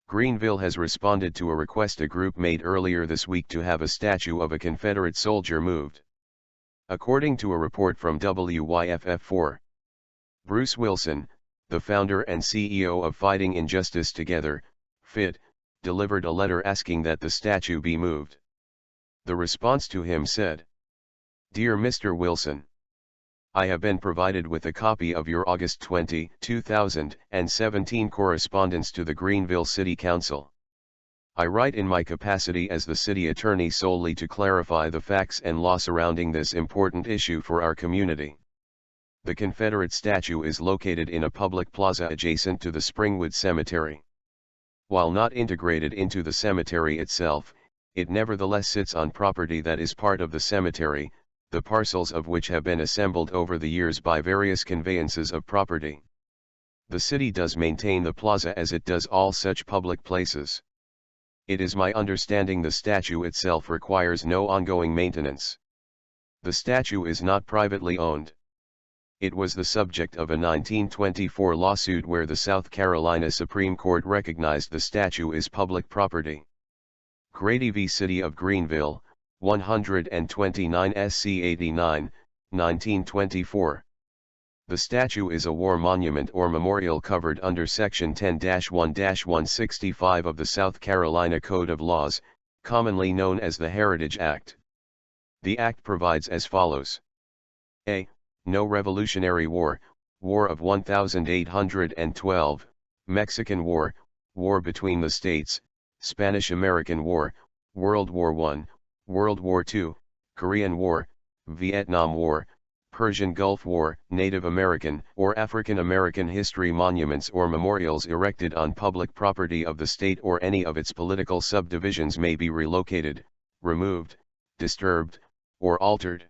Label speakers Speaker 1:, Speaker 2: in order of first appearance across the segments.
Speaker 1: Greenville has responded to a request a group made earlier this week to have a statue of a Confederate soldier moved. According to a report from WYFF4, Bruce Wilson, the founder and CEO of Fighting Injustice Together, FIT, delivered a letter asking that the statue be moved. The response to him said, "Dear Mr. Wilson, I have been provided with a copy of your August 20, 2017 correspondence to the Greenville City Council. I write in my capacity as the city attorney solely to clarify the facts and law surrounding this important issue for our community. The Confederate statue is located in a public plaza adjacent to the Springwood Cemetery. While not integrated into the cemetery itself, it nevertheless sits on property that is part of the cemetery, the parcels of which have been assembled over the years by various conveyances of property. The city does maintain the plaza as it does all such public places. It is my understanding the statue itself requires no ongoing maintenance. The statue is not privately owned. It was the subject of a 1924 lawsuit where the South Carolina Supreme Court recognized the statue is public property. Grady v. City of Greenville, 129 SC 89, 1924. The statue is a war monument or memorial covered under Section 10-1-165 of the South Carolina Code of Laws, commonly known as the Heritage Act. The Act provides as follows. A. No Revolutionary War, War of 1812, Mexican War, War between the States, Spanish-American War, World War I, World War II, Korean War, Vietnam War, Persian Gulf War, Native American or African American history monuments or memorials erected on public property of the state or any of its political subdivisions may be relocated, removed, disturbed, or altered.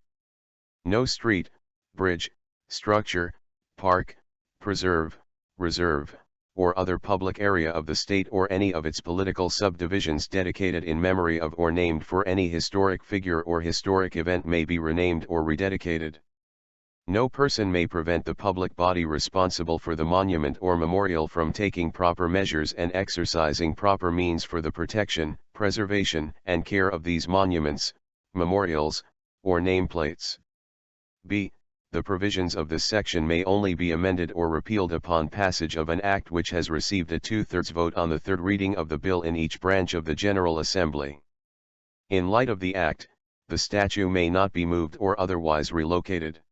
Speaker 1: No street, bridge, structure, park, preserve, reserve, or other public area of the state or any of its political subdivisions dedicated in memory of or named for any historic figure or historic event may be renamed or rededicated. No person may prevent the public body responsible for the monument or memorial from taking proper measures and exercising proper means for the protection, preservation, and care of these monuments, memorials, or nameplates. B. The provisions of this section may only be amended or repealed upon passage of an act which has received a two-thirds vote on the third reading of the bill in each branch of the General Assembly. In light of the act, the statue may not be moved or otherwise relocated.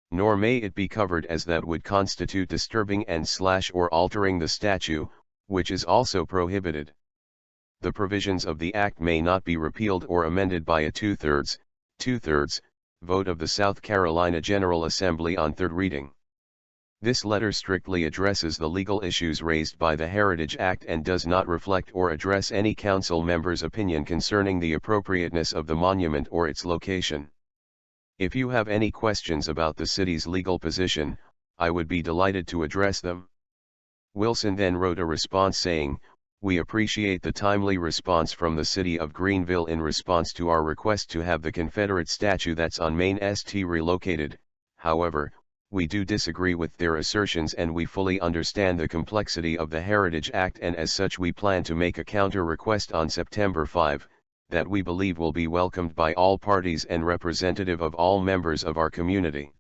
Speaker 1: Nor may it be covered as that would constitute disturbing and/or altering the statue, which is also prohibited. The provisions of the act may not be repealed or amended by a two-thirds vote of the South Carolina General Assembly on third reading. This letter strictly addresses the legal issues raised by the Heritage Act and does not reflect or address any council member's opinion concerning the appropriateness of the monument or its location. If you have any questions about the city's legal position, I would be delighted to address them. Wilson then wrote a response saying, "We appreciate the timely response from the city of Greenville in response to our request to have the Confederate statue that's on Main St. relocated. However, we do disagree with their assertions and we fully understand the complexity of the Heritage Act, and as such we plan to make a counter request on September 5, that we believe will be welcomed by all parties and representative of all members of our community."